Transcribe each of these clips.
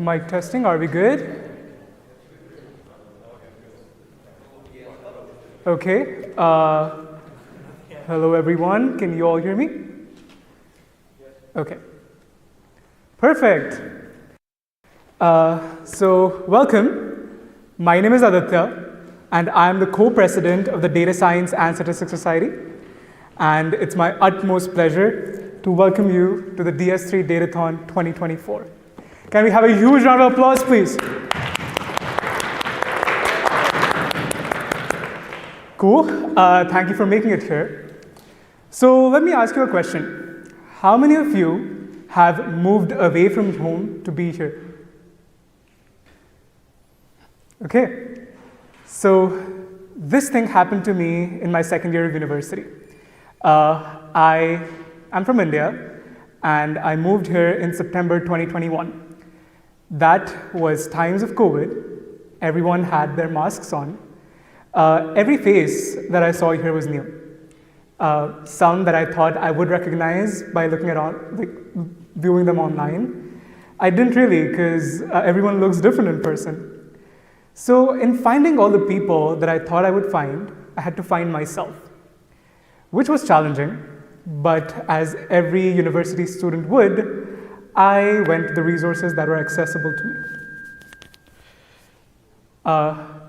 Mic testing, are we good? Okay. Hello, everyone. Can you all hear me? Okay. Perfect. So welcome. My name is Aditya, and I'm the co-president of the Data Science and Statistics Society. And it's my utmost pleasure to welcome you to the DS3 Datathon 2024. Can we have a huge round of applause, please? Cool. Thank you for making it here. So let me ask you a question. How many of you have moved away from home to be here? Okay. So this thing happened to me in my second year of university. I'm from India, and I moved here in September 2021. That was times of COVID. Everyone had their masks on. Every face that I saw here was new. Some that I thought I would recognize by looking at viewing them online. I didn't really, because everyone looks different in person. So in finding all the people that I thought I would find, I had to find myself, which was challenging. But as every university student would, I went to the resources that were accessible to me.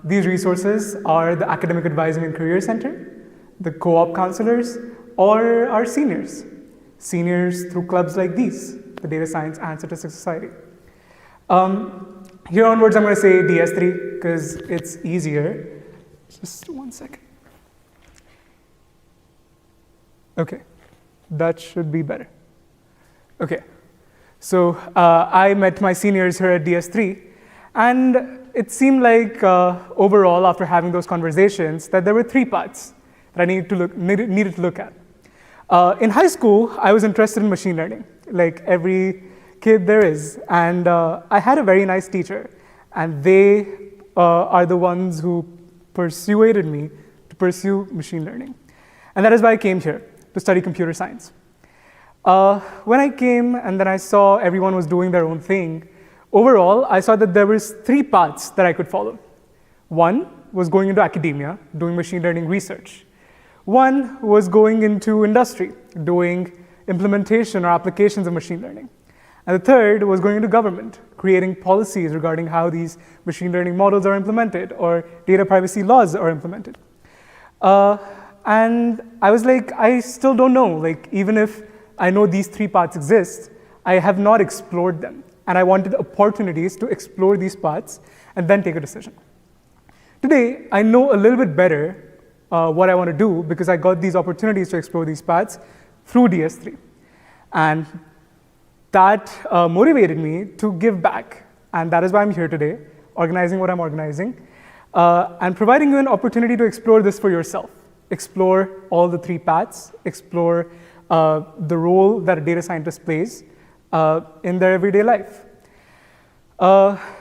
These resources are the Academic Advising and Career Center, the co-op counselors, or our seniors. Seniors through clubs like these, the Data Science and Statistics Society. Here onwards, I'm going to say DS3 because it's easier. Just 1 second. Okay, that should be better. Okay, so I met my seniors here at DS3, and it seemed like overall, after having those conversations, that there were 3 paths that I needed to look at. In high school, I was interested in machine learning, like every kid there is, and I had a very nice teacher, and they are the ones who persuaded me to pursue machine learning. And that is why I came here, to study computer science. When I came and then I saw everyone was doing their own thing, overall, I saw that there was 3 paths that I could follow. One was going into academia, doing machine learning research. One was going into industry, doing implementation or applications of machine learning. And the third was going into government, creating policies regarding how these machine learning models are implemented or data privacy laws are implemented. And I was like, I still don't know. Like, even if I know these 3 paths exist, I have not explored them. And I wanted opportunities to explore these paths and then take a decision. Today, I know a little bit better what I want to do because I got these opportunities to explore these paths through DS3. And that motivated me to give back. And that is why I'm here today, organizing what I'm organizing, and providing you an opportunity to explore this for yourself. Explore all the 3 paths, explore the role that a data scientist plays in their everyday life.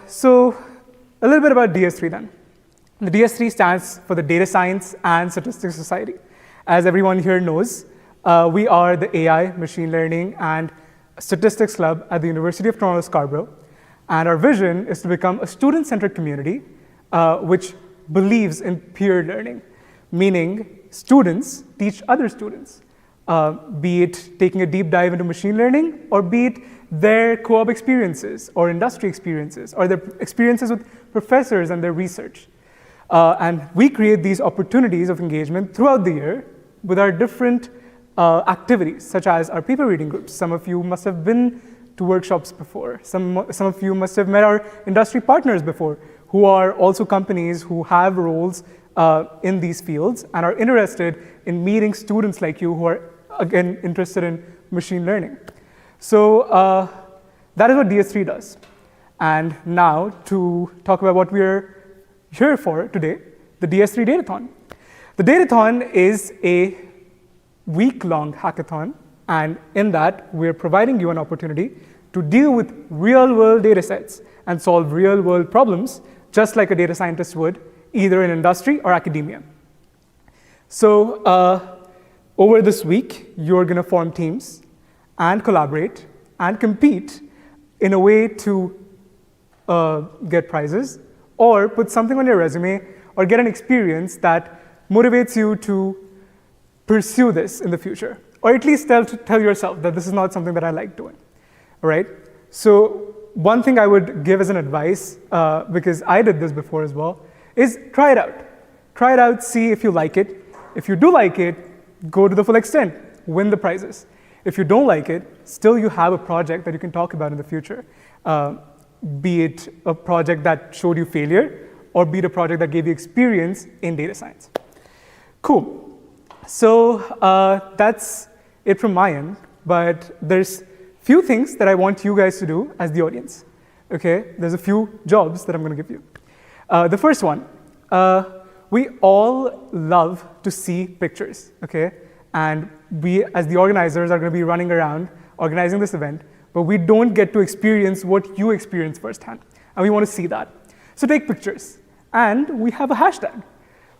So a little bit about DS3 then. The DS3 stands for the Data Science and Statistics Society. As everyone here knows, we are the AI, Machine Learning, and Statistics Club at the University of Toronto Scarborough. And our vision is to become a student-centered community which believes in peer learning, meaning students teach other students. Be it taking a deep dive into machine learning, or be it their co-op experiences, or industry experiences, or their experiences with professors and their research. And we create these opportunities of engagement throughout the year with our different activities, such as our paper reading groups. Some of you must have been to workshops before. Some of you must have met our industry partners before, who are also companies who have roles in these fields and are interested in meeting students like you who are, again, interested in machine learning. So that is what DS3 does. And now to talk about what we're here for today, the DS3 Datathon. The Datathon is a week-long hackathon, and in that, we're providing you an opportunity to deal with real-world data sets and solve real-world problems, just like a data scientist would, either in industry or academia. So over this week, you're going to form teams and collaborate and compete in a way to get prizes, or put something on your resume, or get an experience that motivates you to pursue this in the future, or at least tell yourself that this is not something that I like doing, all right? So one thing I would give as an advice, because I did this before as well, is try it out. Try it out, see if you like it. If you do like it, go to the full extent, win the prizes. If you don't like it, still you have a project that you can talk about in the future, be it a project that showed you failure, or be it a project that gave you experience in data science. Cool. So that's it from my end, but there's few things that I want you guys to do as the audience, okay? There's a few jobs that I'm gonna give you. The first one, we all love to see pictures, okay? And we, as the organizers, are gonna be running around organizing this event, but we don't get to experience what you experience firsthand, and we wanna see that. So take pictures, and we have a hashtag.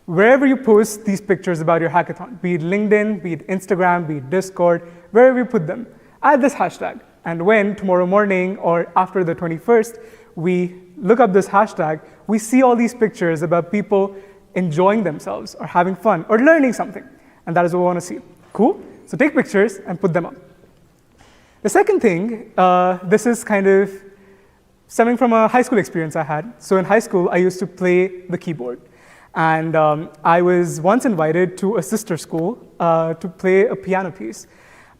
Wherever you post these pictures about your hackathon, be it LinkedIn, be it Instagram, be it Discord, wherever you put them, add this hashtag. And when tomorrow morning or after the 21st, we look up this hashtag, we see all these pictures about people enjoying themselves or having fun or learning something. And that is what we want to see. Cool? So take pictures and put them up. The second thing, this is kind of stemming from a high school experience I had. So in high school, I used to play the keyboard. And I was once invited to a sister school to play a piano piece.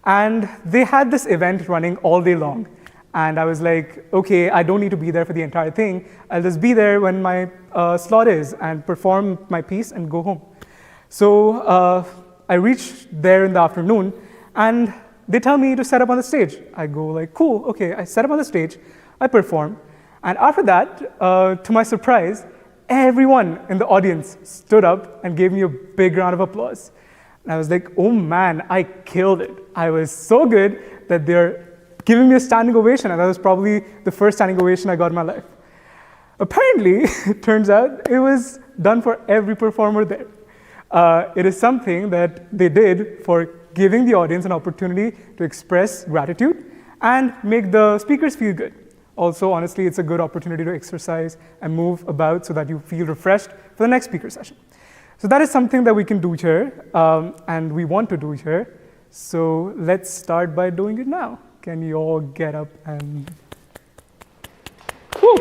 And they had this event running all day long. And I was like, okay, I don't need to be there for the entire thing. I'll just be there when my slot is and perform my piece and go home. So I reached there in the afternoon, and they tell me to set up on the stage. I go like, cool, okay. I set up on the stage, I perform. And after that, to my surprise, everyone in the audience stood up and gave me a big round of applause. And I was like, oh man, I killed it. I was so good that they're giving me a standing ovation, and that was probably the first standing ovation I got in my life. Apparently, it turns out it was done for every performer there. It is something that they did for giving the audience an opportunity to express gratitude and make the speakers feel good. Also, honestly, it's a good opportunity to exercise and move about so that you feel refreshed for the next speaker session. So that is something that we can do here, and we want to do here. So let's start by doing it now. Can you all get up and... Woo!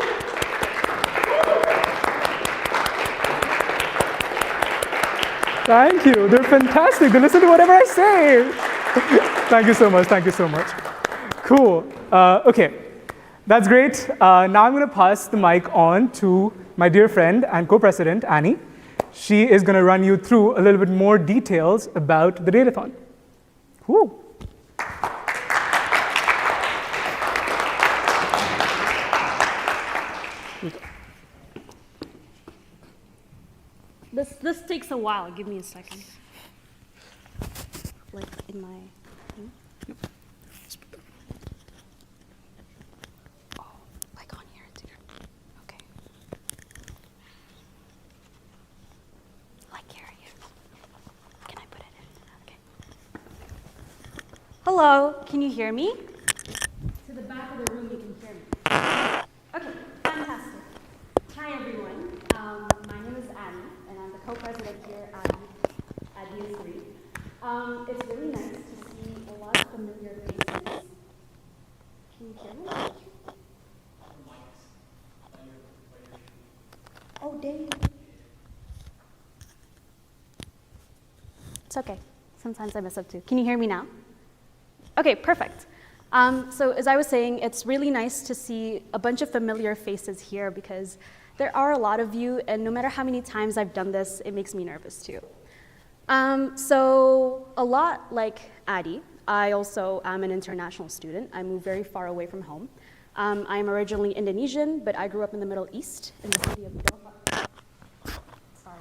Thank you. They're fantastic. They listen to whatever I say. Thank you so much. Thank you so much. Cool. Okay. That's great. Now I'm going to pass the mic on to my dear friend and co-president, Annie. She is going to run you through a little bit more details about the Datathon. Woo. This takes a while. Give me a second. Like in my thing? Oh, like on here too. Okay. Like here. Can I put it in? Okay. Hello, can you hear me? To the back of the room, you can hear me. Okay, fantastic. Hi everyone. My name is Annie, and I'm the co-president here at DS3. It's really nice to see a lot of familiar faces. Can you hear me? Oh, dang. It's okay. Sometimes I mess up too. Can you hear me now? Okay, perfect. So as I was saying, it's really nice to see a bunch of familiar faces here because there are a lot of you, and no matter how many times I've done this, it makes me nervous too. So a lot like Adi, I also am an international student. I moved very far away from home. I am originally Indonesian, but I grew up in the Middle East in the city of Doha. Sorry.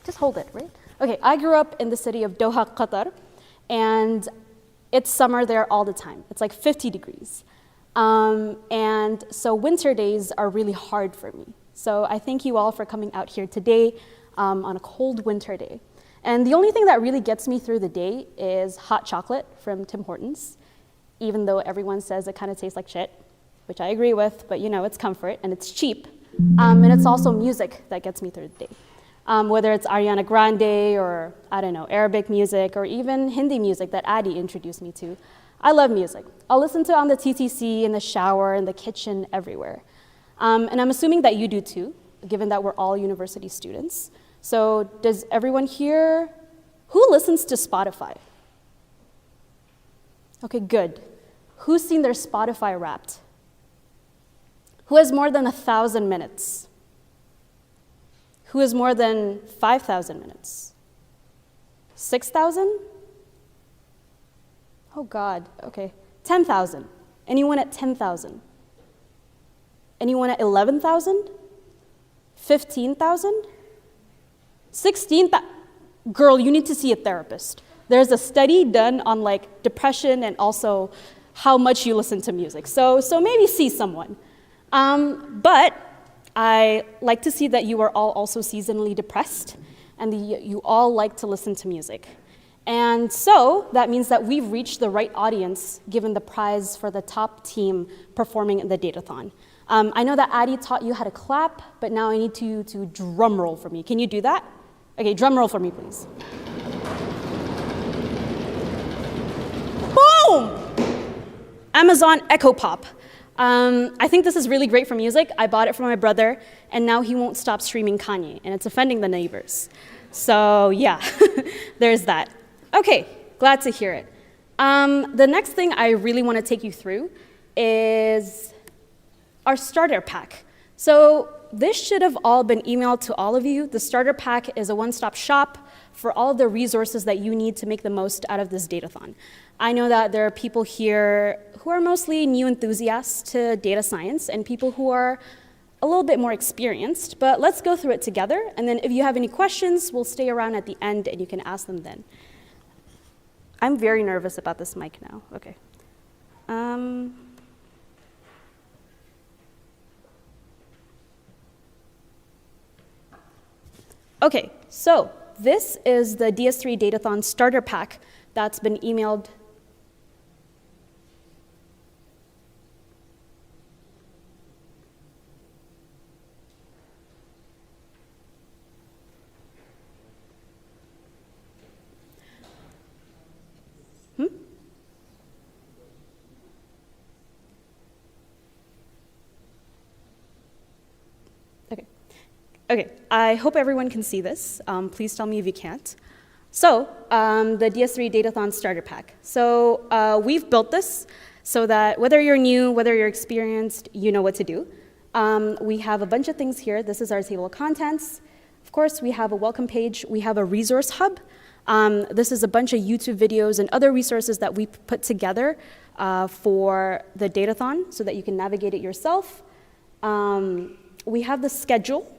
Just hold it, right? Okay, I grew up in the city of Doha, Qatar, and it's summer there all the time. It's like 50 degrees. And so winter days are really hard for me. So I thank you all for coming out here today on a cold winter day. And the only thing that really gets me through the day is hot chocolate from Tim Hortons. even though everyone says it kind of tastes like shit, which I agree with, but you know, it's comfort and it's cheap. And it's also music that gets me through the day. Whether it's Ariana Grande or, I don't know, Arabic music or even Hindi music that Adi introduced me to. I love music. I'll listen to it on the TTC, in the shower, in the kitchen, everywhere. And I'm assuming that you do too, given that we're all university students. So does everyone here, who listens to Spotify? Okay, good. Who's seen their Spotify Wrapped? Who has more than 1,000 minutes? Who has more than 5,000 minutes? 6,000? Oh God, okay. 10,000. Anyone at 10,000? Anyone at 11,000? 15,000? 16,000? Girl, you need to see a therapist. There's a study done on like depression and also how much you listen to music. So maybe see someone. But I like to see that you are all also seasonally depressed and you all like to listen to music. And so that means that we've reached the right audience given the prize for the top team performing in the Datathon. I know that Adi taught you how to clap, but now I need you to drum roll for me. Can you do that? Okay, drum roll for me, please. Boom! Amazon Echo Pop. I think this is really great for music. I bought it for my brother, and now he won't stop streaming Kanye, and it's offending the neighbors. So yeah, there's that. Okay, glad to hear it. The next thing I really want to take you through is our starter pack. So this should have all been emailed to all of you. The starter pack is a one-stop shop for all of the resources that you need to make the most out of this Datathon. I know that there are people here who are mostly new enthusiasts to data science and people who are a little bit more experienced, but let's go through it together. And then if you have any questions, we'll stay around at the end and you can ask them then. I'm very nervous about this mic now. Okay. Okay, so this is the DS3 Datathon starter pack that's been emailed. Okay, I hope everyone can see this. Please tell me if you can't. So, the DS3 Datathon Starter Pack. So, we've built this so that whether you're new, whether you're experienced, you know what to do. We have a bunch of things here. This is our table of contents. Of course, we have a welcome page. We have a resource hub. This is a bunch of YouTube videos and other resources that we put together for the Datathon so that you can navigate it yourself. We have the schedule.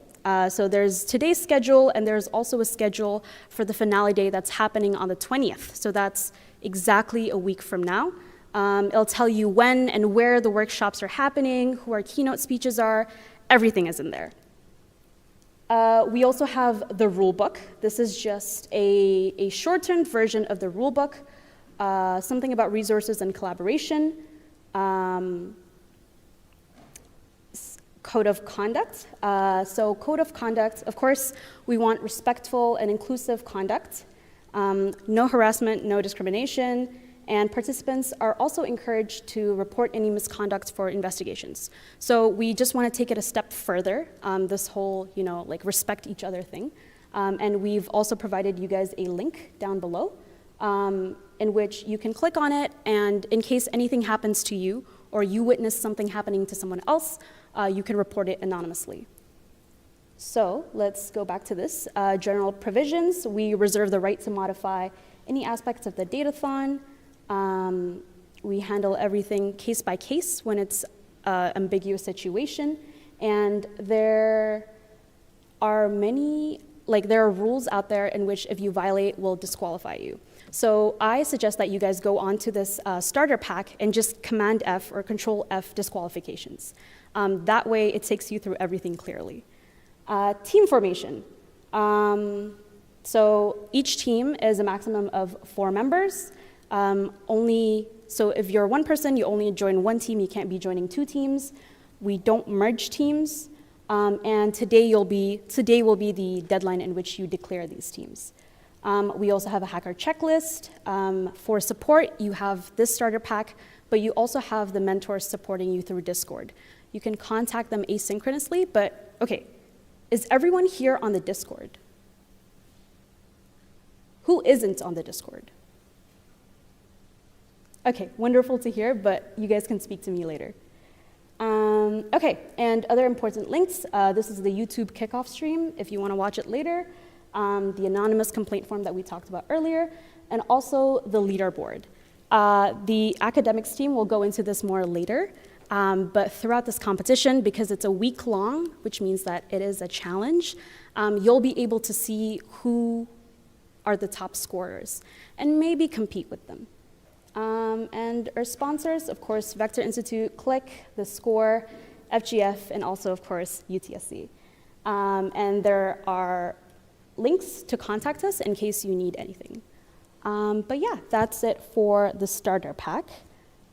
So there's today's schedule, and there's also a schedule for the finale day that's happening on the 20th. So that's exactly a week from now. It'll tell you when and where the workshops are happening, who our keynote speeches are. Everything is in there. We also have the rule book. This is just a shortened version of the rule book, something about resources and collaboration. Code of conduct. So code of conduct, of course, we want respectful and inclusive conduct, no harassment, no discrimination, and participants are also encouraged to report any misconduct for investigations. So we just want to take it a step further, this whole, like respect each other thing. And we've also provided you guys a link down below in which you can click on it, and in case anything happens to you or you witness something happening to someone else, you can report it anonymously. So let's go back to this. General provisions, we reserve the right to modify any aspects of the Datathon. We handle everything case by case when it's an ambiguous situation. And there are there are rules out there in which if you violate, will disqualify you. So I suggest that you guys go onto this starter pack and just Command F or Control F disqualifications. That way it takes you through everything clearly. Team formation. So each team is a maximum of 4 members. Only So if you're one person, you only join one team, you can't be joining two teams. We don't merge teams. And today will be the deadline in which you declare these teams. We also have a hacker checklist. For support, you have this starter pack, but you also have the mentors supporting you through Discord. You can contact them asynchronously, but okay, is everyone here on the Discord? Who isn't on the Discord? Okay, wonderful to hear, but you guys can speak to me later. Okay, and other important links. This is the YouTube Kick-off stream if you want to watch it later. The anonymous complaint form that we talked about earlier, and also the leaderboard. The academics team will go into this more later, but throughout this competition, because it's a week long, which means that it is a challenge, you'll be able to see who are the top scorers and maybe compete with them. And our sponsors, of course, Vector Institute, Click, The Score, FGF, and also, of course, UTSC. And there are links to contact us in case you need anything. But yeah, that's it for the starter pack.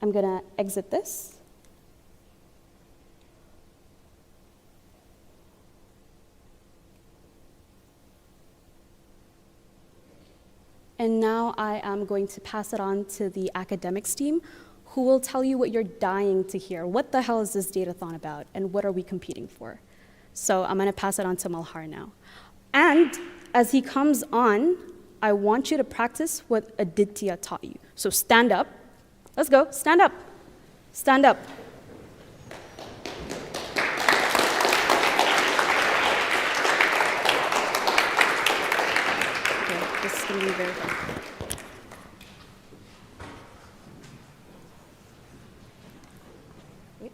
I'm gonna exit this. And now I am going to pass it on to the academics team, who will tell you what you're dying to hear. What the hell is this datathon about, and what are we competing for? So I'm gonna pass it on to Malhar now. And as he comes on, I want you to practice what Aditya taught you. So stand up. Let's go, stand up. Stand up. Okay, this is gonna be very hard. Wait.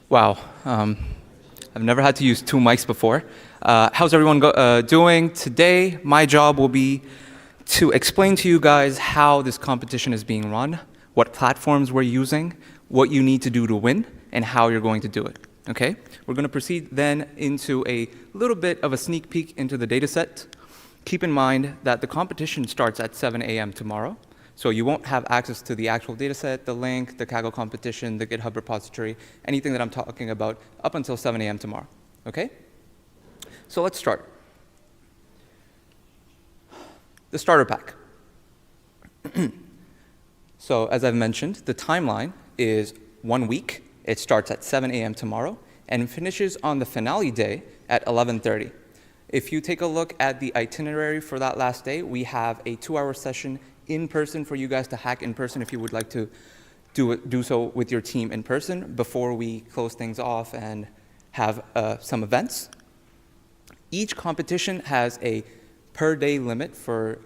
Wow, I've never had to use two mics before. How's everyone doing? Today, my job will be to explain to you guys how this competition is being run, what platforms we're using, what you need to do to win, and how you're going to do it, okay? We're gonna proceed then into a little bit of a sneak peek into the data set. Keep in mind that the competition starts at 7 a.m. tomorrow. So you won't have access to the actual data set, the link, the Kaggle competition, the GitHub repository, anything that I'm talking about up until 7 a.m. tomorrow, okay? So let's start. The starter pack. So as I've mentioned, the timeline is 1 week. It starts at 7 a.m. tomorrow and finishes on the finale day at 11:30. If you take a look at the itinerary for that last day, we have a 2-hour session in person for you guys to hack in person if you would like to do so with your team in person before we close things off and have some events. Each competition has a per day limit for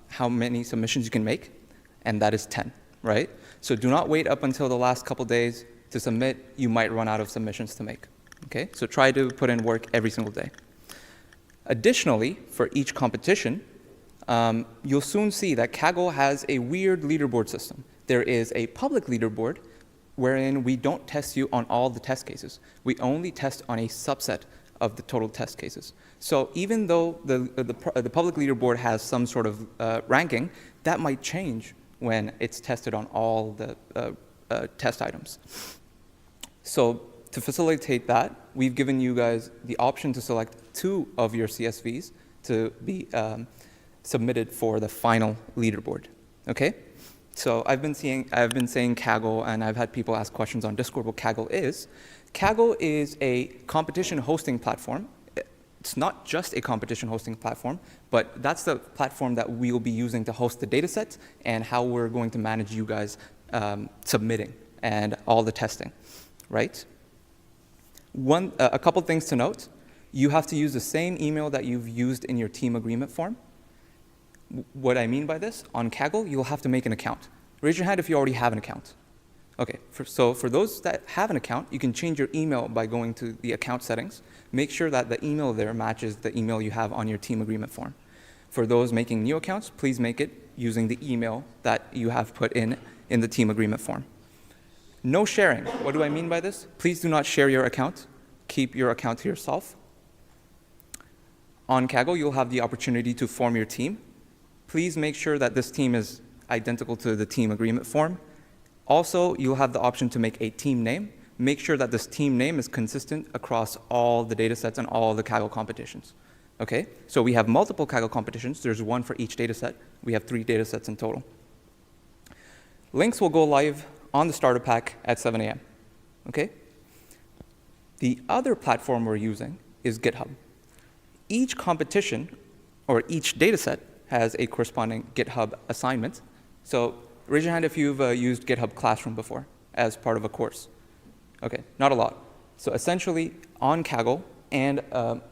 how many submissions you can make, and that is 10, right? So do not wait up until the last couple days to submit. You might run out of submissions to make, okay? So try to put in work every single day. Additionally, for each competition, you'll soon see that Kaggle has a weird leaderboard system. There is a public leaderboard wherein we don't test you on all the test cases. We only test on a subset of the total test cases. So even though the public leaderboard has some sort of ranking, that might change when it's tested on all the test items. So to facilitate that, we've given you guys the option to select 2 of your CSVs to be submitted for the final leaderboard, okay? So I've been saying Kaggle, and I've had people ask questions on Discord what Kaggle is. Kaggle is a competition hosting platform. It's not just a competition hosting platform, but that's the platform that we'll be using to host the data sets and how we're going to manage you guys submitting and all the testing, right? A couple things to note. You have to use the same email that you've used in your team agreement form. What I mean by this, on Kaggle, you'll have to make an account. Raise your hand if you already have an account. Okay, so for those that have an account, you can change your email by going to the account settings. Make sure that the email there matches the email you have on your team agreement form. For those making new accounts, please make it using the email that you have put in the team agreement form. No sharing. What do I mean by this? Please do not share your account. Keep your account to yourself. On Kaggle, you'll have the opportunity to form your team. Please make sure that this team is identical to the team agreement form. Also, you'll have the option to make a team name. Make sure that this team name is consistent across all the data sets and all the Kaggle competitions. Okay, so we have multiple Kaggle competitions. There's one for each data set. We have 3 data sets in total. Links will go live on the starter pack at 7 a.m. Okay? The other platform we're using is GitHub. Each competition or each data set has a corresponding GitHub assignment. So raise your hand if you've used GitHub Classroom before as part of a course. Okay, not a lot. So essentially, on Kaggle and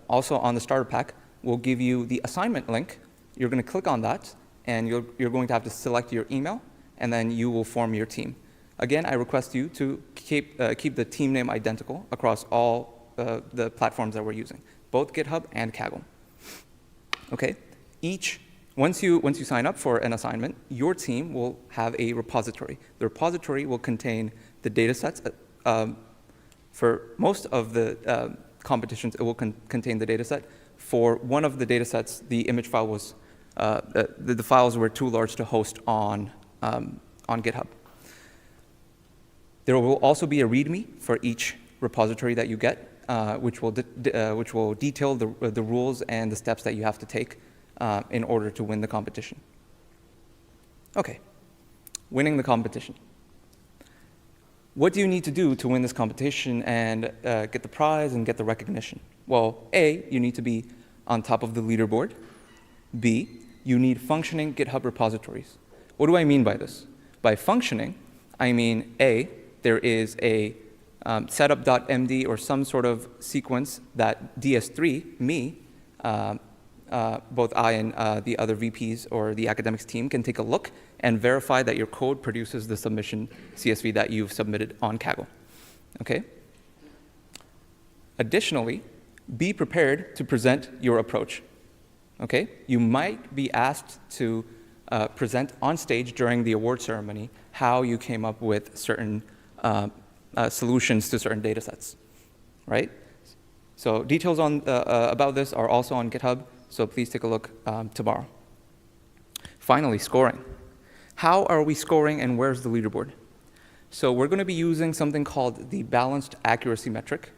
also on the starter pack, we'll give you the assignment link. You're going to click on that, and you're going to have to select your email, and then you will form your team. Again, I request you to keep the team name identical across all the platforms that we're using, both GitHub and Kaggle. Okay, once you sign up for an assignment, your team will have a repository. The repository will contain the data sets. For most of the competitions, it will contain the data set. For one of the data sets, the image file was, the files were too large to host on GitHub. There will also be a README for each repository that you get, which will detail the rules and the steps that you have to take in order to win the competition. Okay, winning the competition. What do you need to do to win this competition and get the prize and get the recognition? Well, A, you need to be on top of the leaderboard. B, you need functioning GitHub repositories. What do I mean by this? By functioning, I mean, A, there is a setup.md or some sort of sequence that DS3, me, both I and the other VPs or the academics team can take a look and verify that your code produces the submission CSV that you've submitted on Kaggle. Okay? Additionally, be prepared to present your approach. Okay? You might be asked to present on stage during the award ceremony how you came up with certain solutions to certain data sets, right? So details on about this are also on GitHub, so please take a look tomorrow. Finally, scoring. How are we scoring and where's the leaderboard? So we're going to be using something called the balanced accuracy metric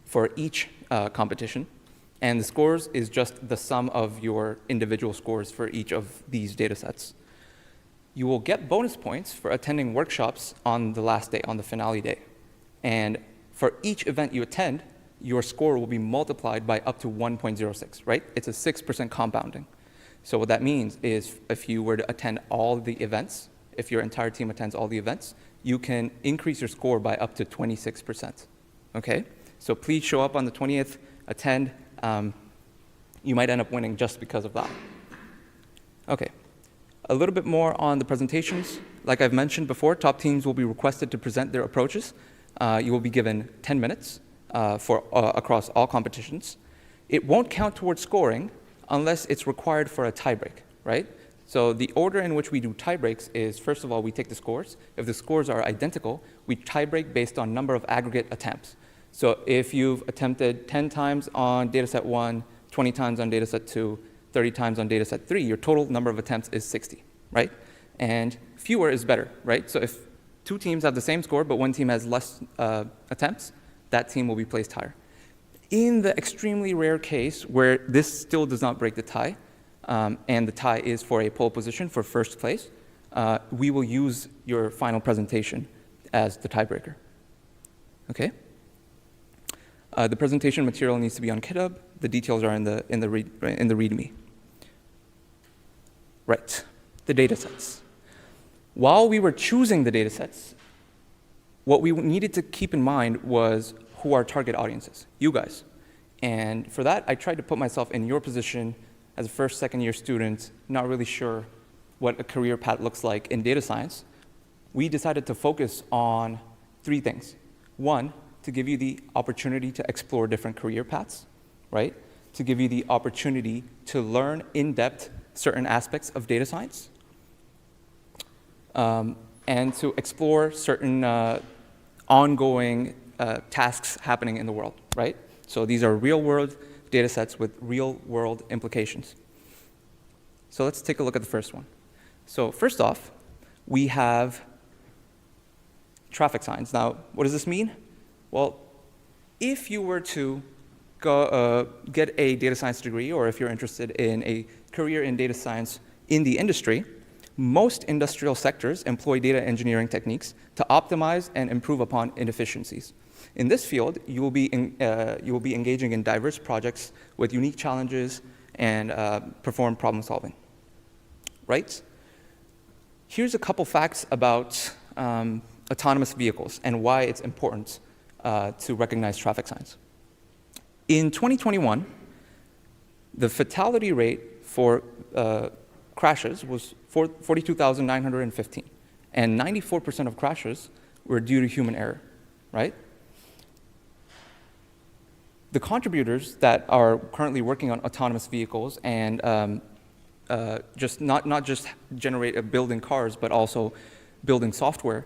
for each competition. And the scores is just the sum of your individual scores for each of these data sets. You will get bonus points for attending workshops on the last day, on the finale day. And for each event you attend, your score will be multiplied by up to 1.06, right? It's a 6% compounding. So what that means is if you were to attend all the events, if your entire team attends all the events, you can increase your score by up to 26%, okay? So please show up on the 20th, attend. You might end up winning just because of that. Okay, a little bit more on the presentations. Like I've mentioned before, top teams will be requested to present their approaches. You will be given 10 minutes across all competitions. It won't count towards scoring unless it's required for a tiebreak, right? So the order in which we do tiebreaks is, first of all, we take the scores. If the scores are identical, we tiebreak based on number of aggregate attempts. So if you've attempted 10 times on dataset 1, 20 times on dataset 2, 30 times on dataset 3, your total number of attempts is 60, right? And fewer is better, right? So if 2 teams have the same score, but one team has less attempts, that team will be placed higher. In the extremely rare case where this still does not break the tie, and the tie is for a pole position for first place, we will use your final presentation as the tiebreaker. Okay? The presentation material needs to be on GitHub. The details are in the README. Right, the data sets. While we were choosing the data sets, what we needed to keep in mind was who our target audience is, you guys. And for that, I tried to put myself in your position as a first, second year student, not really sure what a career path looks like in data science. We decided to focus on 3 things. 1, to give you the opportunity to explore different career paths, right? To give you the opportunity to learn in depth certain aspects of data science, and to explore certain ongoing tasks happening in the world, right? So these are real world data sets with real-world implications. So let's take a look at the first one. So first off, we have traffic signs. Now, what does this mean? Well, if you were to get a data science degree, or if you're interested in a career in data science in the industry, most industrial sectors employ data engineering techniques to optimize and improve upon inefficiencies. In this field, you will be engaging in diverse projects with unique challenges and perform problem solving, right? Here's a couple facts about autonomous vehicles and why it's important to recognize traffic signs. In 2021, the fatality rate for crashes was 42,915, and 94% of crashes were due to human error, right? The contributors that are currently working on autonomous vehicles and not just building cars, but also building software,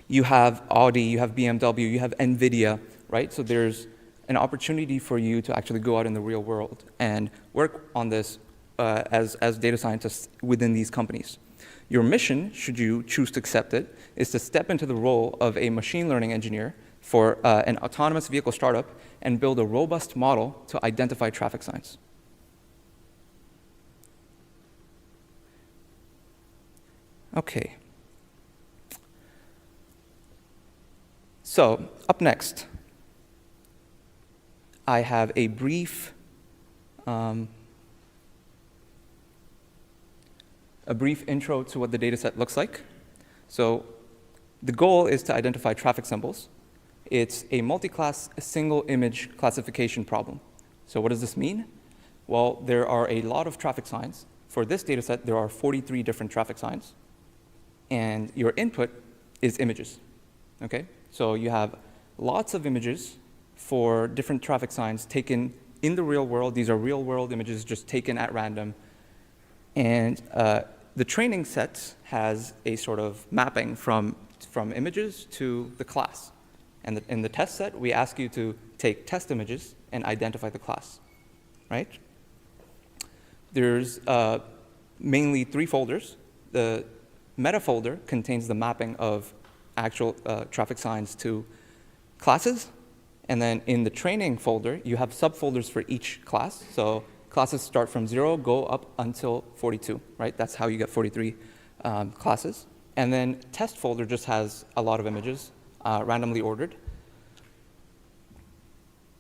you have Audi, you have BMW, you have NVIDIA, right? So there's an opportunity for you to actually go out in the real world and work on this as data scientists within these companies. Your mission, should you choose to accept it, is to step into the role of a machine learning engineer for an autonomous vehicle startup and build a robust model to identify traffic signs. Okay. So, up next, I have a brief intro to what the data set looks like. So the goal is to identify traffic symbols. It's a multi-class single image classification problem. So what does this mean? Well, there are a lot of traffic signs. For this data set, there are 43 different traffic signs. And your input is images, okay? So you have lots of images for different traffic signs taken in the real world. These are real world images just taken at random. And the training set has a sort of mapping from images to the class. And in the test set, we ask you to take test images and identify the class, right? There's mainly 3 folders. The meta folder contains the mapping of actual traffic signs to classes. And then in the training folder, you have subfolders for each class. So classes start from 0, go up until 42, right? That's how you get 43 classes. And then test folder just has a lot of images, randomly ordered.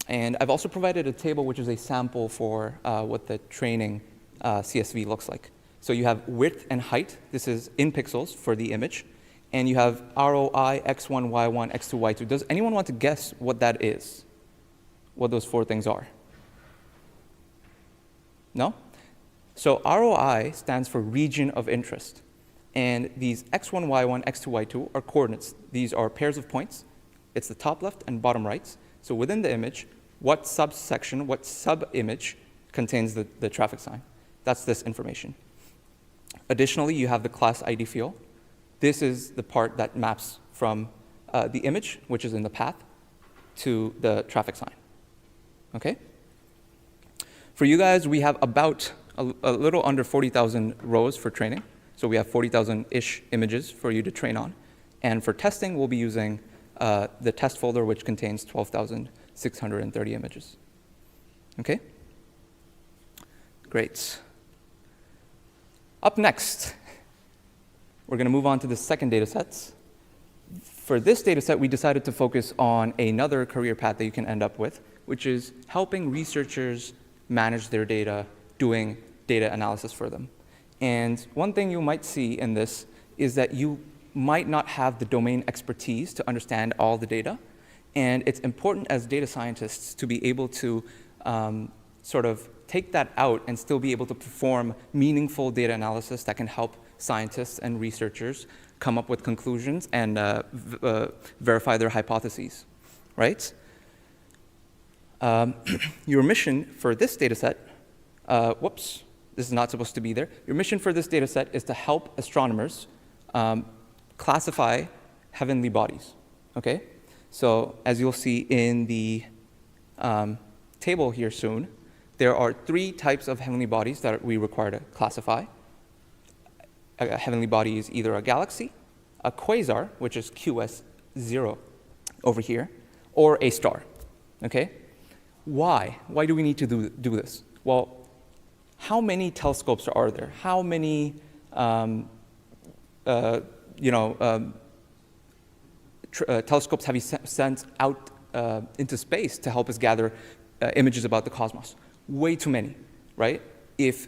And I've also provided a table which is a sample for what the training CSV looks like. So you have width and height. This is in pixels for the image. And you have ROI, X1, Y1, X2, Y2. Does anyone want to guess what that is? What those 4 things are? No? So ROI stands for region of interest. And these X1, Y1, X2, Y2 are coordinates. These are pairs of points. It's the top left and bottom right. So within the image, what subsection, what sub-image contains the traffic sign? That's this information. Additionally, you have the class ID field. This is the part that maps from the image, which is in the path, to the traffic sign. Okay? For you guys, we have about a little under 40,000 rows for training. So we have 40,000-ish images for you to train on. And for testing, we'll be using the test folder, which contains 12,630 images. Okay? Great. Up next, we're going to move on to the second data set. For this data set, we decided to focus on another career path that you can end up with, which is helping researchers manage their data, doing data analysis for them. And one thing you might see in this is that you might not have the domain expertise to understand all the data. And it's important as data scientists to be able to sort of take that out and still be able to perform meaningful data analysis that can help scientists and researchers come up with conclusions and verify their hypotheses, right? Your mission for this data set, whoops, this is not supposed to be there. Your mission for this data set is to help astronomers classify heavenly bodies, okay? So as you'll see in the table here soon, there are 3 types of heavenly bodies that we require to classify. A heavenly body is either a galaxy, a quasar, which is QS0 over here, or a star, okay? Why? Why do we need to do this? Well, how many telescopes are there? How many, telescopes have you sent out into space to help us gather images about the cosmos? Way too many, right? If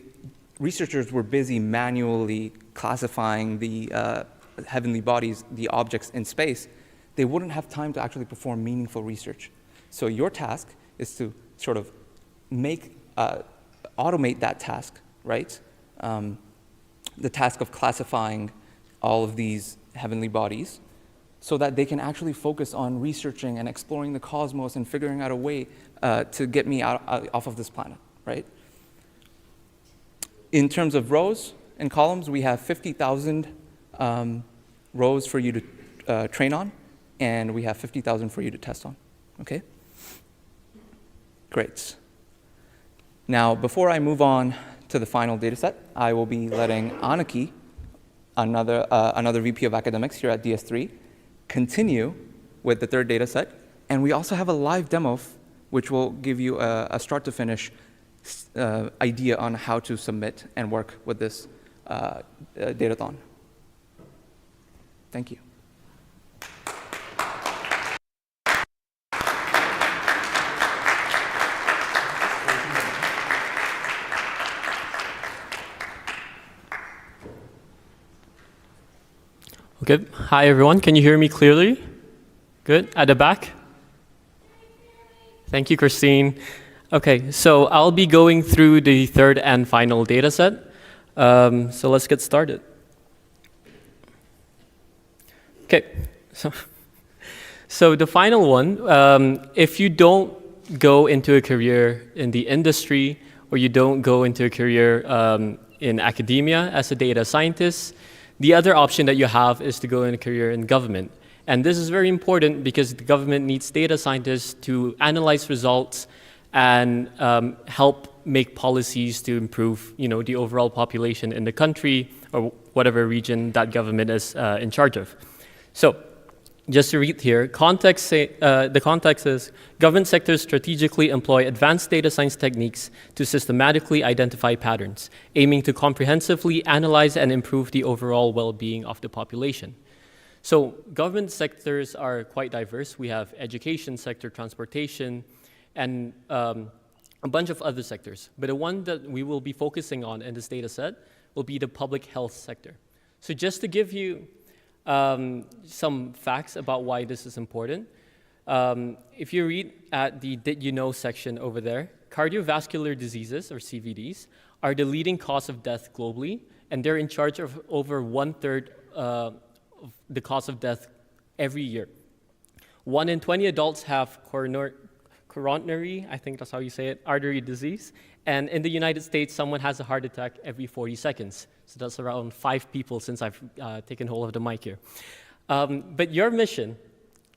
researchers were busy manually classifying the heavenly bodies, the objects in space, they wouldn't have time to actually perform meaningful research. So your task is to sort of automate that task, right? The task of classifying all of these heavenly bodies so that they can actually focus on researching and exploring the cosmos and figuring out a way to get me off of this planet, right? In terms of rows and columns, we have 50,000 rows for you to train on, and we have 50,000 for you to test on, okay? Great. Now, before I move on to the final data set, I will be letting Anaki, another VP of academics here at DS3, continue with the 3rd data set. And we also have a live demo which will give you a start to finish idea on how to submit and work with this datathon. Thank you. Okay. Hi, everyone. Can you hear me clearly? Good. At the back? Thank you, Christine. Okay, so I'll be going through the 3rd and final data set. So let's get started. Okay, so the final one, if you don't go into a career in the industry or you don't go into a career in academia as a data scientist, the other option that you have is to go in a career in government. And this is very important because the government needs data scientists to analyze results and help make policies to improve, the overall population in the country or whatever region that government is in charge of. So, just to read here, the context is government sectors strategically employ advanced data science techniques to systematically identify patterns, aiming to comprehensively analyze and improve the overall well-being of the population. So government sectors are quite diverse. We have education sector, transportation, and a bunch of other sectors. But the one that we will be focusing on in this data set will be the public health sector. So just to give you some facts about why this is important, if you read at the Did You Know section over there, cardiovascular diseases, or CVDs, are the leading cause of death globally, and they're in charge of over 1/3 of the cause of death every year. 1 in 20 adults have coronary, I think that's how you say it, artery disease. And in the United States, someone has a heart attack every 40 seconds. So that's around 5 people since I've taken hold of the mic here. But your mission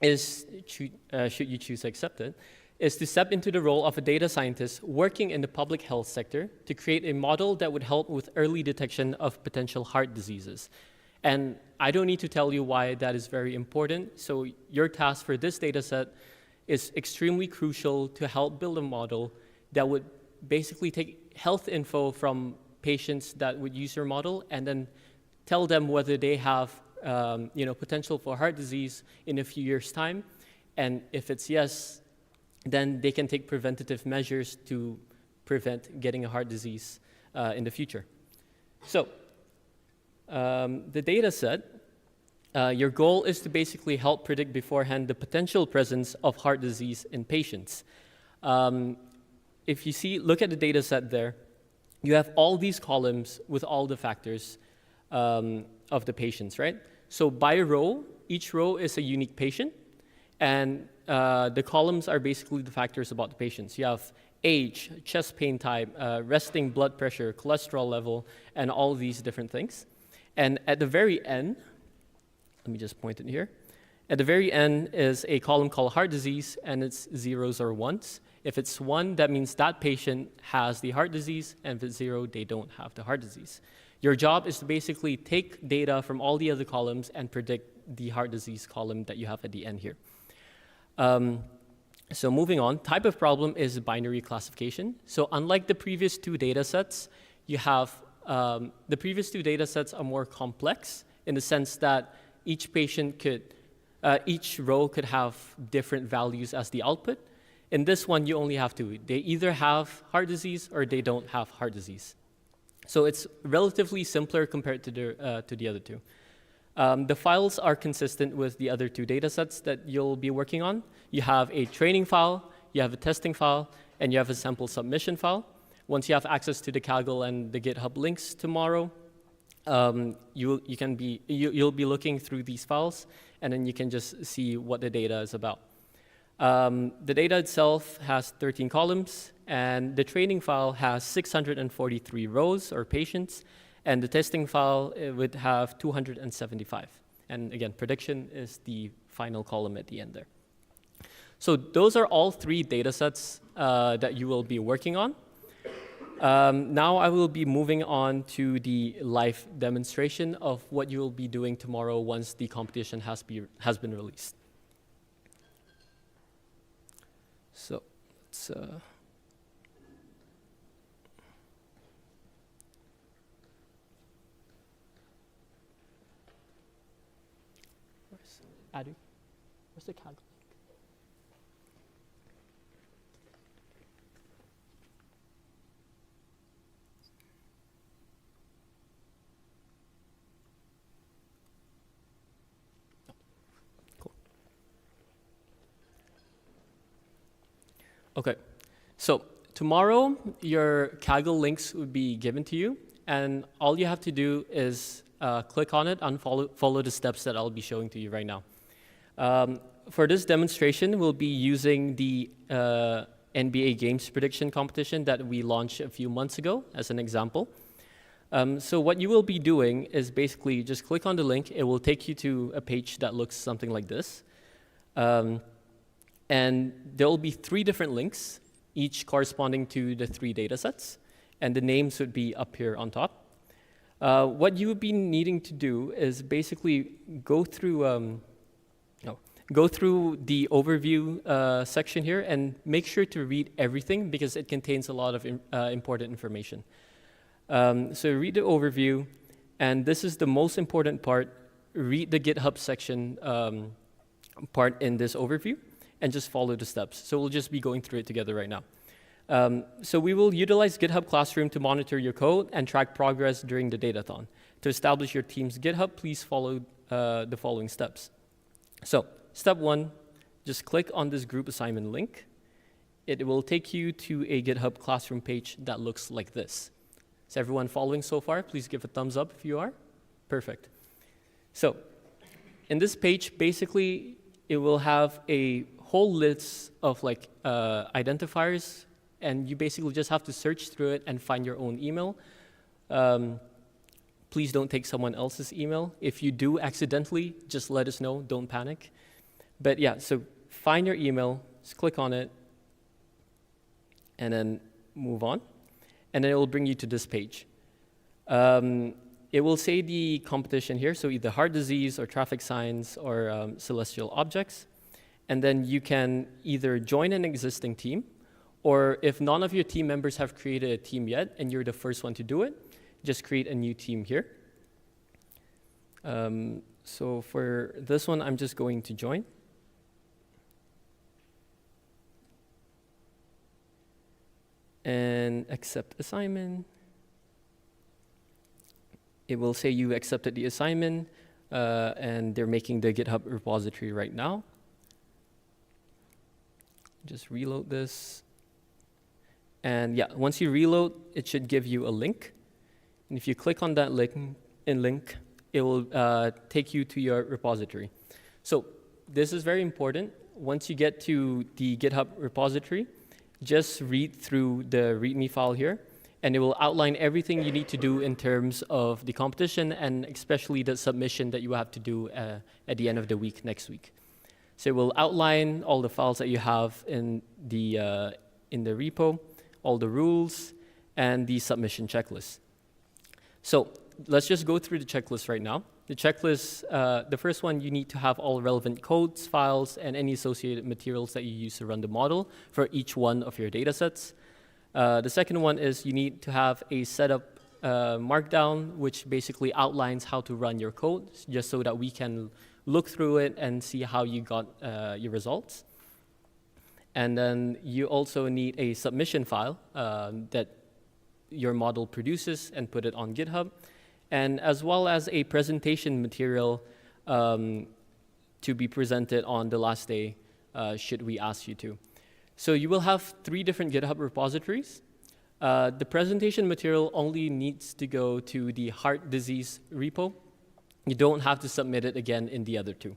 is, should you choose to accept it, is to step into the role of a data scientist working in the public health sector to create a model that would help with early detection of potential heart diseases. And I don't need to tell you why that is very important. So your task for this data set is extremely crucial to help build a model that would basically take health info from patients that would use your model and then tell them whether they have potential for heart disease in a few years' time. And if it's yes, then they can take preventative measures to prevent getting a heart disease in the future. So the data set, your goal is to basically help predict beforehand the potential presence of heart disease in patients. If you look at the data set there, you have all these columns with all the factors of the patients, right? So by row, each row is a unique patient, and the columns are basically the factors about the patients. You have age, chest pain type, resting blood pressure, cholesterol level, and all these different things. And at the very end, let me just point it here. At the very end is a column called heart disease, and it's zeros or ones. If it's 1, that means that patient has the heart disease, and if it's 0, they don't have the heart disease. Your job is to basically take data from all the other columns and predict the heart disease column that you have at the end here. So moving on, type of problem is binary classification. So unlike the previous 2 data sets, you have the previous 2 data sets are more complex in the sense that each patient could, each row could have different values as the output. In this one, you only have 2. They either have heart disease or they don't have heart disease. So it's relatively simpler compared to the other 2. The files are consistent with the other 2 data sets that you'll be working on. You have a training file, you have a testing file, and you have a sample submission file. Once you have access to the Kaggle and the GitHub links tomorrow, you'll be looking through these files, and then you can just see what the data is about. The data itself has 13 columns, and the training file has 643 rows or patients, and the testing file would have 275. And again, prediction is the final column at the end there. So those are all 3 data sets that you will be working on. Now I will be moving on to the live demonstration of what you will be doing tomorrow once the competition has been released. So let's where's Adu? Where's the Kaggle link? Oh, cool. Okay, so tomorrow your Kaggle links would be given to you, and all you have to do is click on it and follow the steps that I'll be showing to you right now. For this demonstration, we'll be using the NBA Games prediction competition that we launched a few months ago as an example. So what you will be doing is basically just click on the link. It will take you to a page that looks something like this. And there will be 3 different links, each corresponding to the 3 data sets, and the names would be up here on top. What you would be needing to do is basically go through the overview section here and make sure to read everything because it contains a lot of important information. So read the overview, and this is the most important part. Read the GitHub section part in this overview, and just follow the steps. So we'll just be going through it together right now. So we will utilize GitHub Classroom to monitor your code and track progress during the Datathon. To establish your team's GitHub, please follow the following steps. So step 1, just click on this group assignment link. It will take you to a GitHub Classroom page that looks like this. Is everyone following so far? Please give a thumbs up if you are. Perfect. So in this page, basically, it will have a whole list of identifiers, and you basically just have to search through it and find your own email. Please don't take someone else's email. If you do accidentally, just let us know, don't panic. But yeah, so find your email, just click on it, and then move on. And then it will bring you to this page. It will say the competition here, so either heart disease or traffic signs or celestial objects. And then you can either join an existing team, or if none of your team members have created a team yet and you're the first one to do it, just create a new team here. So for this one, I'm just going to join. And accept assignment. It will say you accepted the assignment, and they're making the GitHub repository right now. Just reload this. And yeah, once you reload, it should give you a link. And if you click on that link, it will take you to your repository. So this is very important. Once you get to the GitHub repository, just read through the README file here and it will outline everything you need to do in terms of the competition and especially the submission that you have to do at the end of the week next week. So it will outline all the files that you have in the repo, all the rules, and the submission checklist. So let's just go through the checklist right now. The checklist, the first one, you need to have all relevant codes, files, and any associated materials that you use to run the model for each one of your data sets. The second one is you need to have a setup markdown, which basically outlines how to run your code, just so that we can look through it and see how you got your results. And then you also need a submission file that your model produces and put it on GitHub, and as well as a presentation material to be presented on the last day, should we ask you to. So you will have 3 different GitHub repositories. The presentation material only needs to go to the heart disease repo. You don't have to submit it again in the other 2.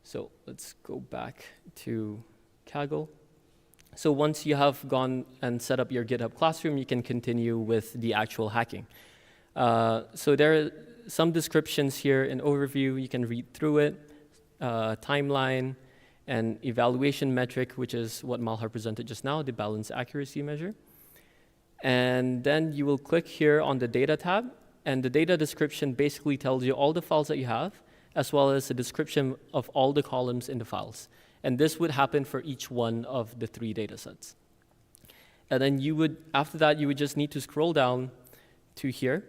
So let's go back to Kaggle. So once you have gone and set up your GitHub Classroom, you can continue with the actual hacking. So there are some descriptions here, an overview, you can read through it, timeline, and evaluation metric, which is what Malhar presented just now, the balance accuracy measure. And then you will click here on the data tab, and the data description basically tells you all the files that you have, as well as a description of all the columns in the files. And this would happen for each one of the 3 data sets. And then you would, after that, you would just need to scroll down to here.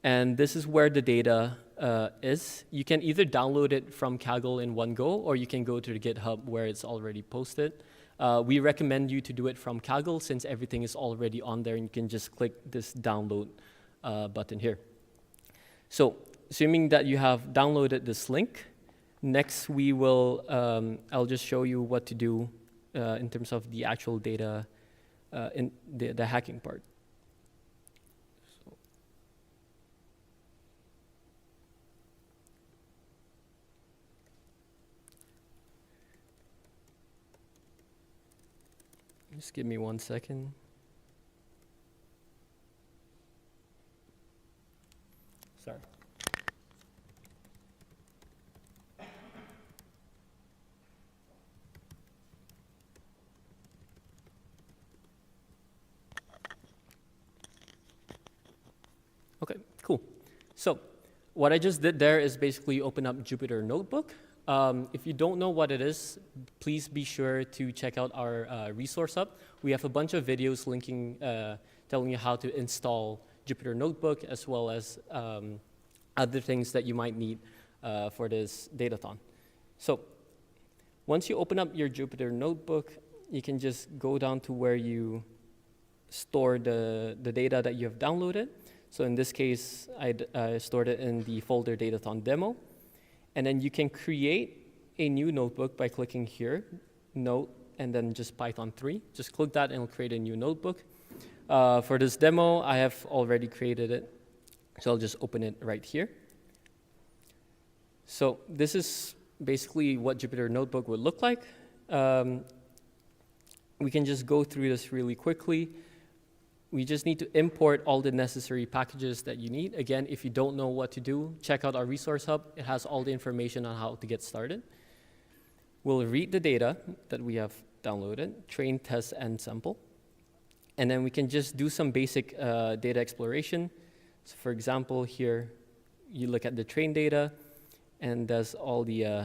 And this is where the data is. You can either download it from Kaggle in one go, or you can go to the GitHub where it's already posted. We recommend you to do it from Kaggle since everything is already on there, and you can just click this download button here. So assuming that you have downloaded this link, next we will, I'll just show you what to do in terms of the actual data in the hacking part. Just give me 1 second. Sorry. Okay, cool. So what I just did there is basically open up Jupyter Notebook. If you don't know what it is, please be sure to check out our resource hub. We have a bunch of videos linking, telling you how to install Jupyter Notebook, as well as other things that you might need for this datathon. So once you open up your Jupyter Notebook, you can just go down to where you store the data that you have downloaded. So in this case, I stored it in the folder Datathon Demo. And then you can create a new notebook by clicking here, Note, and then just Python 3. Just click that and it'll create a new notebook. For this demo, I have already created it. So I'll just open it right here. So this is basically what Jupyter Notebook would look like. We can just go through this really quickly. We just need to import all the necessary packages that you need. Again, if you don't know what to do, check out our resource hub. It has all the information on how to get started. We'll read the data that we have downloaded, train, test, and sample. And then we can just do some basic data exploration. So for example, here, you look at the train data, and there's all the,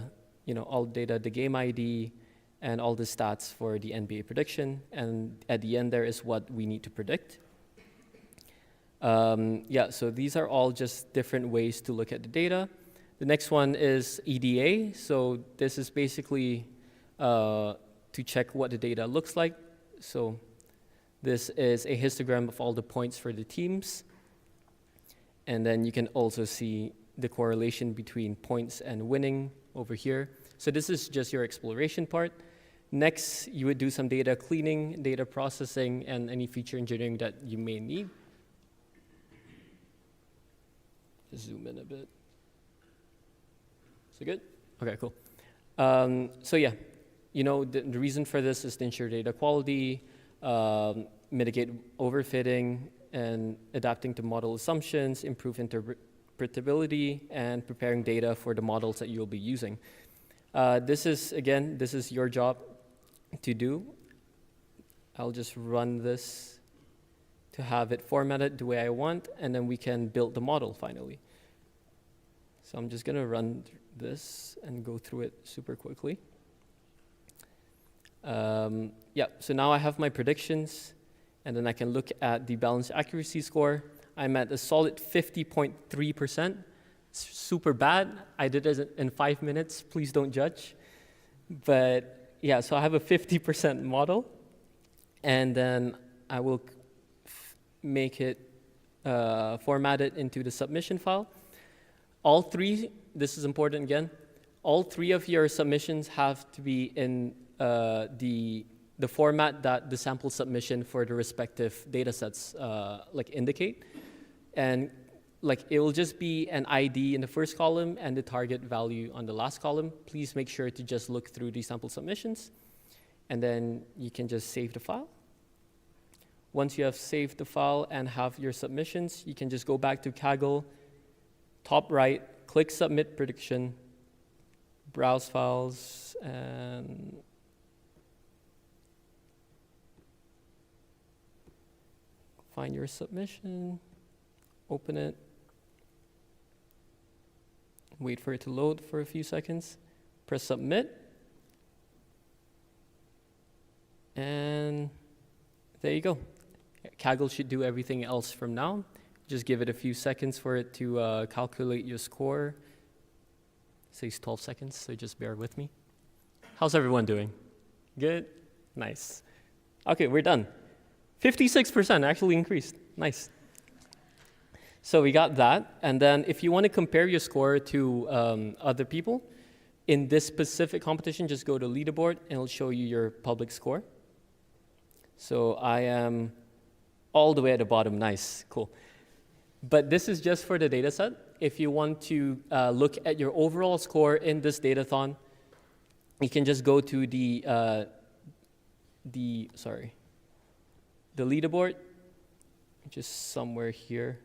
all data, the game ID, and all the stats for the NBA prediction. And at the end, there is what we need to predict. So these are all just different ways to look at the data. The next one is EDA. So this is basically to check what the data looks like. So this is a histogram of all the points for the teams. And then you can also see the correlation between points and winning over here. So this is just your exploration part. Next, you would do some data cleaning, data processing, and any feature engineering that you may need. Just zoom in a bit. Is it good? Okay, cool. So yeah, the reason for this is to ensure data quality, mitigate overfitting and adapting to model assumptions, improve interpretability, and preparing data for the models that you'll be using. This is your job to do. I'll just run this to have it formatted the way I want, and then we can build the model finally. So I'm just gonna run this and go through it super quickly. Yeah, so now I have my predictions, and then I can look at the balanced accuracy score. I'm at a solid 50.3%. Super bad. I did it in 5 minutes. Please don't judge. But yeah, so I have a 50% model, and then I will make it format it into the submission file. All three, this is important again, all three of your submissions have to be in the format that the sample submission for the respective data sets indicate. And it will just be an ID in the first column and the target value on the last column. Please make sure to just look through the sample submissions, and then you can just save the file. Once you have saved the file and have your submissions, you can just go back to Kaggle, top right, click Submit Prediction, browse files, and find your submission, open it, wait for it to load for a few seconds, press Submit, and there you go. Kaggle should do everything else from now. Just give it a few seconds for it to calculate your score. It says 12 seconds, so just bear with me. How's everyone doing? Good? Nice. Okay, we're done. 56% actually increased. Nice. So we got that. And then if you want to compare your score to other people, in this specific competition, just go to leaderboard and it'll show you your public score. So I am all the way at the bottom. Nice, cool. But this is just for the data set. If you want to look at your overall score in this datathon, you can just go to the leaderboard, just somewhere here.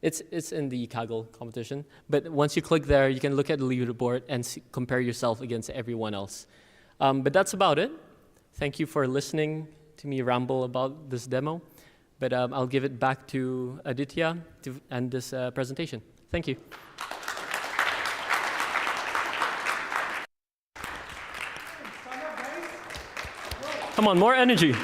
It's in the Kaggle competition. But once you click there, you can look at the leaderboard and compare yourself against everyone else. But that's about it. Thank you for listening to me ramble about this demo. But I'll give it back to Aditya to end this presentation. Thank you. Come on, more energy.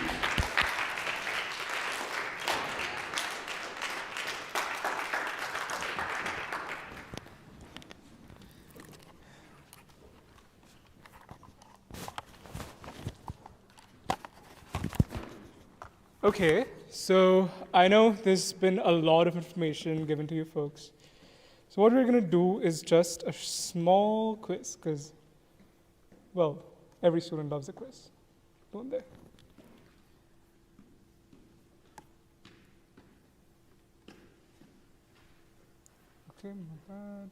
Okay, so I know there's been a lot of information given to you folks. So what we're going to do is just a small quiz, because, well, every student loves a quiz, don't they? Okay, not bad.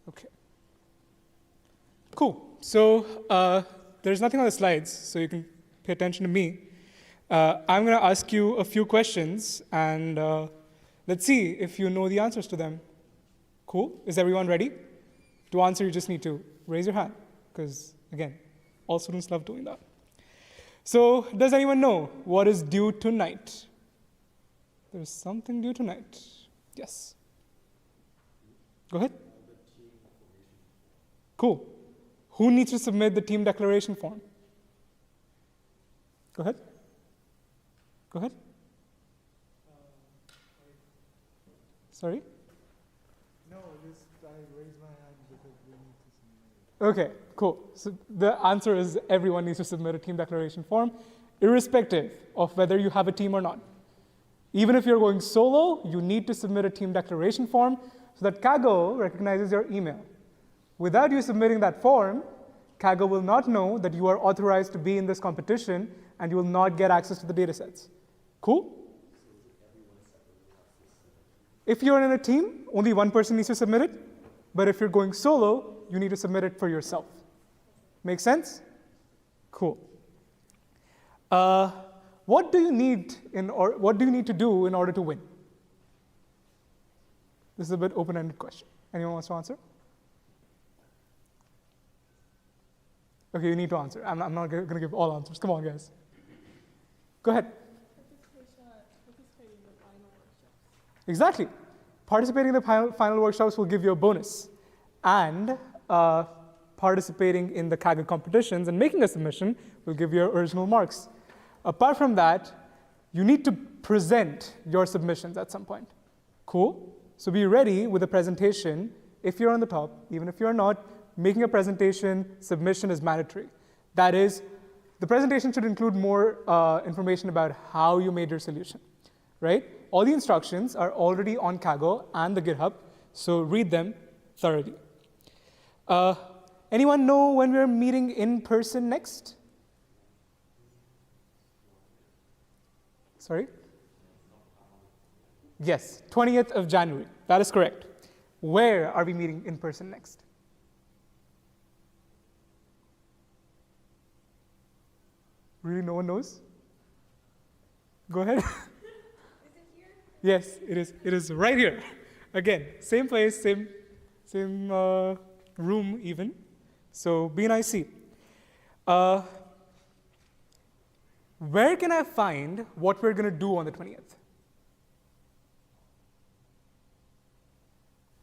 Okay. Cool. So there's nothing on the slides, so you can pay attention to me. I'm going to ask you a few questions, and let's see if you know the answers to them. Cool? Is everyone ready? To answer, you just need to raise your hand, because, again, all students love doing that. So does anyone know what is due tonight? There's something due tonight. Yes. Go ahead. Cool. Who needs to submit the team declaration form? Go ahead. Go ahead. Sorry? No, I raised my hand because we need to submit it. Okay, cool. So the answer is everyone needs to submit a team declaration form, irrespective of whether you have a team or not. Even if you're going solo, you need to submit a team declaration form so that Kaggle recognizes your email. Without you submitting that form, Kaggle will not know that you are authorized to be in this competition, and you will not get access to the datasets. Cool? If you're in a team, only one person needs to submit it. But if you're going solo, you need to submit it for yourself. Make sense? Cool. What do you need to do in order to win? This is a bit open-ended question. Anyone wants to answer? Okay, you need to answer. I'm not going to give all answers. Come on, guys. Go ahead. Participating in the final workshops. Exactly. Participating in the final workshops will give you a bonus. And participating in the Kaggle competitions and making a submission will give you original marks. Apart from that, you need to present your submissions at some point. Cool? So be ready with a presentation. If you're on the top, even if you're not, making a presentation, submission is mandatory. That is, the presentation should include more information about how you made your solution, right? All the instructions are already on Kaggle and the GitHub, so read them thoroughly. Anyone know when we're meeting in person next? Sorry? Yes, 20th of January. That is correct. Where are we meeting in person next? Really, no one knows? Go ahead. Is it here? Yes, it is. It is right here. Again, same place, same room even. So B&IC. Where can I find what we're going to do on the 20th?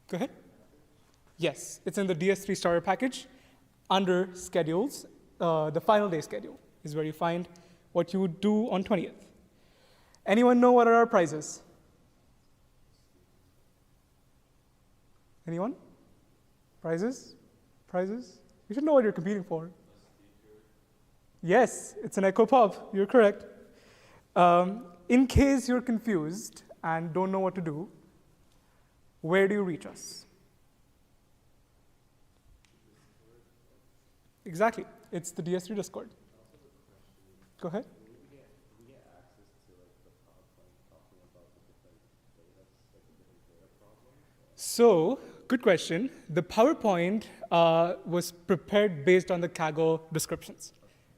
Go ahead. Yes, it's in the DS3 starter package under schedules. The final day schedule is where you find what you would do on 20th. Anyone know what are our prizes? Anyone? Prizes? Prizes? You should know what you're competing for. Yes, it's an Echo Pop. You're correct. In case you're confused and don't know what to do, where do you reach us? Exactly. It's the DS3 Discord. Go ahead. Do we get access to the PowerPoint talking about the different data, the different data problems? So, good question. The PowerPoint was prepared based on the Kaggle descriptions.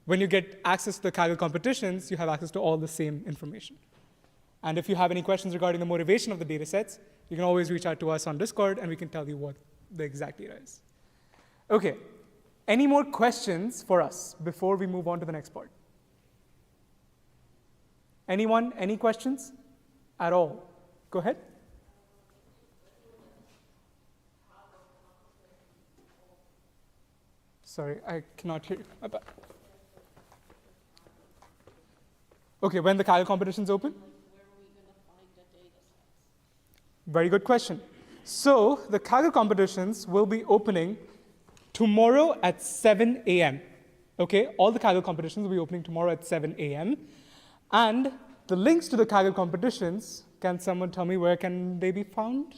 When you get access to the Kaggle competitions, you have access to all the same information. And if you have any questions regarding the motivation of the data sets, you can always reach out to us on Discord, and we can tell you what the exact data is. OK. Any more questions for us before we move on to the next part? Anyone? Any questions at all? Go ahead. Sorry, I cannot hear you. My bad. OK, when the Kaggle competitions open? Where are we going to find the data sets? Very good question. So the Kaggle competitions will be opening tomorrow at 7 a.m. Okay, all the Kaggle competitions will be opening tomorrow at 7 a.m. And the links to the Kaggle competitions, can someone tell me where can they be found?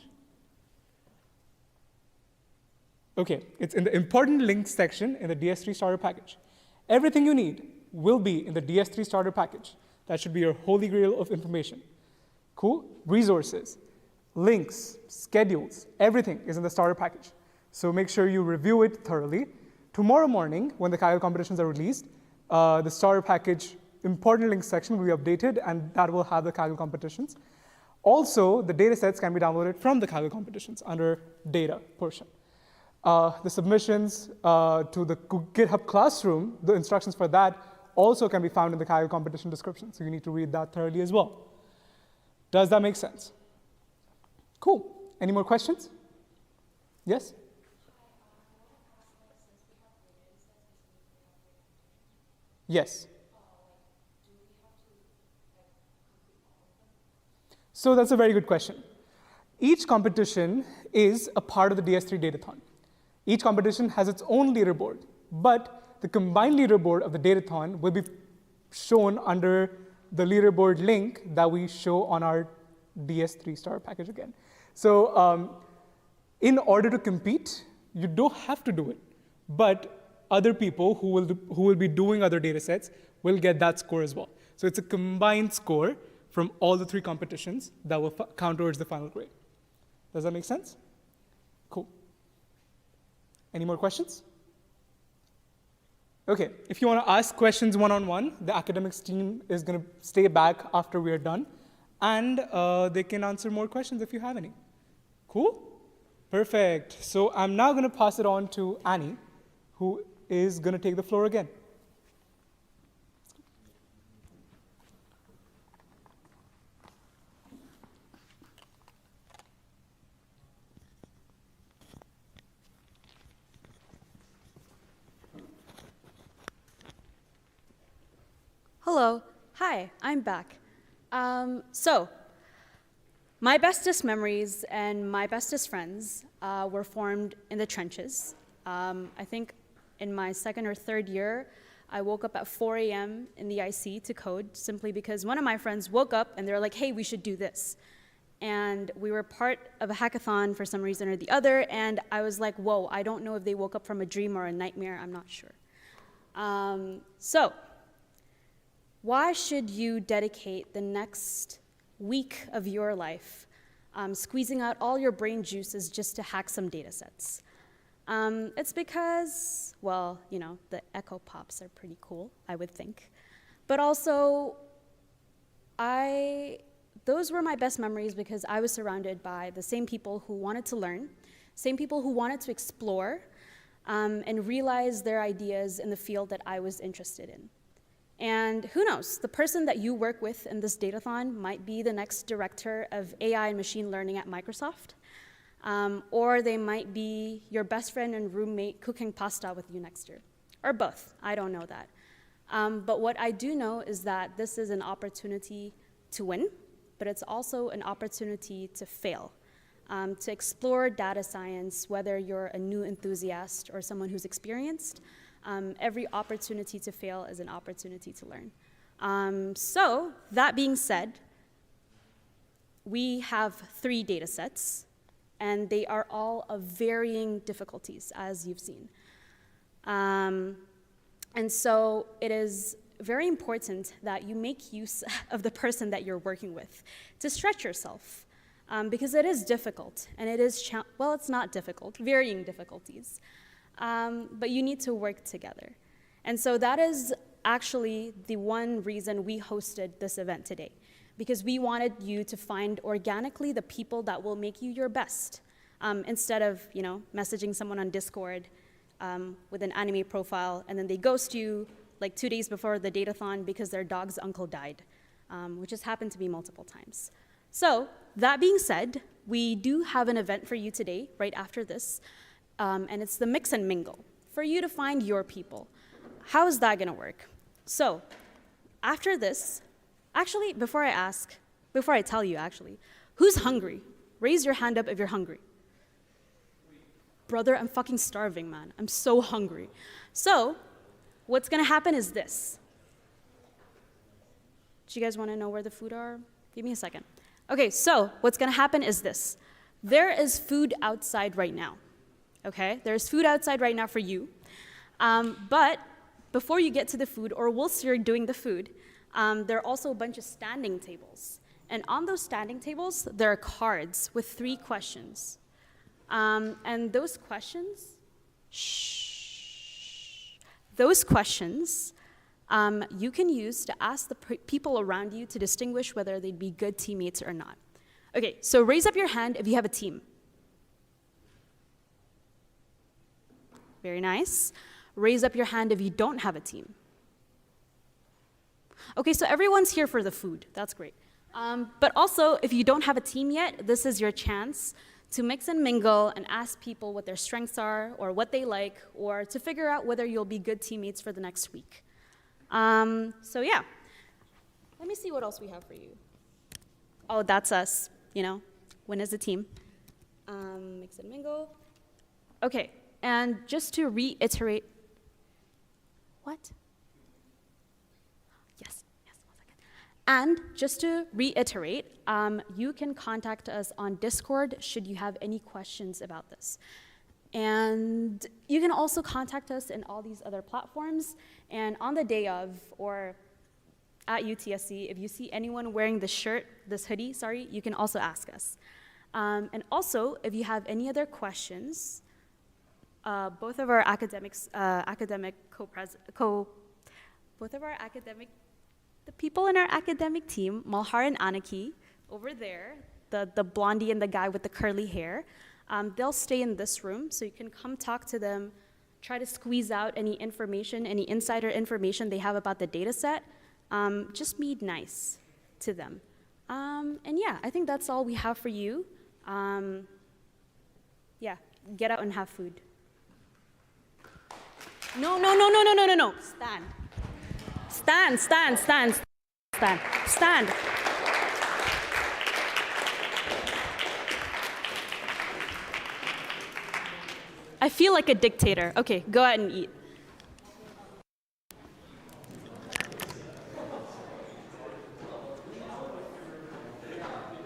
Okay, it's in the important links section in the DS3 starter package. Everything you need will be in the DS3 starter package. That should be your holy grail of information. Cool? Resources, links, schedules, everything is in the starter package. So make sure you review it thoroughly. Tomorrow morning, when the Kaggle competitions are released, the starter package important links section will be updated, and that will have the Kaggle competitions. Also, the data sets can be downloaded from the Kaggle competitions under data portion. The submissions to the GitHub Classroom, the instructions for that also can be found in the Kaggle competition description. So you need to read that thoroughly as well. Does that make sense? Cool. Any more questions? Yes? Yes. So that's a very good question. Each competition is a part of the DS3 Datathon. Each competition has its own leaderboard, but the combined leaderboard of the Datathon will be shown under the leaderboard link that we show on our DS3 star package again. So in order to compete, you don't have to do it, but other people who will be doing other data sets will get that score as well. So it's a combined score from all the three competitions that will count towards the final grade. Does that make sense? Cool. Any more questions? Okay, if you want to ask questions one-on-one, the academics team is going to stay back after we are done, and they can answer more questions if you have any. Cool? Perfect. So I'm now going to pass it on to Annie, who is going to take the floor again. Hello. Hi, I'm back. So, my bestest memories and my bestest friends were formed in the trenches. I think in my second or third year, I woke up at 4 a.m. in the IC to code simply because one of my friends woke up and they're like, hey, we should do this. And we were part of a hackathon for some reason or the other, and I was like, whoa, I don't know if they woke up from a dream or a nightmare, I'm not sure. So, why should you dedicate the next week of your life squeezing out all your brain juices just to hack some data sets? It's because, well, you know, the echo pops are pretty cool, I would think. But also, those were my best memories because I was surrounded by the same people who wanted to learn, same people who wanted to explore, and realize their ideas in the field that I was interested in. And who knows, the person that you work with in this datathon might be the next director of AI and machine learning at Microsoft, or they might be your best friend and roommate cooking pasta with you next year, or both, I don't know that. But what I do know is that this is an opportunity to win, but it's also an opportunity to fail, to explore data science, whether you're a new enthusiast or someone who's experienced. Every opportunity to fail is an opportunity to learn. So that being said, we have 3 data sets, and they are all of varying difficulties, as you've seen. And so it is very important that you make use of the person that you're working with to stretch yourself, because it is difficult, and it is, well, it's not difficult, varying difficulties. But you need to work together. And so that is actually the one reason we hosted this event today, because we wanted you to find organically the people that will make you your best, instead of, you know, messaging someone on Discord with an anime profile, and then they ghost you like 2 days before the datathon because their dog's uncle died, which has happened to me multiple times. So that being said, we do have an event for you today, right after this, and it's the mix and mingle, for you to find your people. How is that gonna work? So, after this, actually, before I tell you actually, who's hungry? Raise your hand up if you're hungry. Brother, I'm fucking starving, man. I'm so hungry. So, what's gonna happen is this. Do you guys wanna know where the food are? Give me a second. Okay, so what's gonna happen is this. There is food outside right now. Okay, there's food outside right now for you. But before you get to the food, or whilst you're doing the food, there are also a bunch of standing tables. And on those standing tables, there are cards with 3 questions. And those questions, you can use to ask the people around you to distinguish whether they'd be good teammates or not. Okay, so raise up your hand if you have a team. Very nice. Raise up your hand if you don't have a team. Okay, so everyone's here for the food. That's great. But also, if you don't have a team yet, this is your chance to mix and mingle and ask people what their strengths are or what they like, or to figure out whether you'll be good teammates for the next week. So yeah, let me see what else we have for you. Oh, that's us, you know, win as a team. Mix and mingle. Okay. And just to reiterate, what? Yes, 1 second. And just to reiterate, you can contact us on Discord should you have any questions about this. And you can also contact us in all these other platforms. And on the day of, or at UTSC, if you see anyone wearing this shirt, this hoodie, sorry, you can also ask us. And also, if you have any other questions, both of our academics, both of our academic, the people in our academic team, Malhar and Anaki, over there, the blondie and the guy with the curly hair, they'll stay in this room, so you can come talk to them, try to squeeze out any information, any insider information they have about the data set. Just be nice to them. And yeah, I think that's all we have for you. Yeah, get out and have food. No. Stand. Stand. I feel like a dictator. Okay, go out and eat.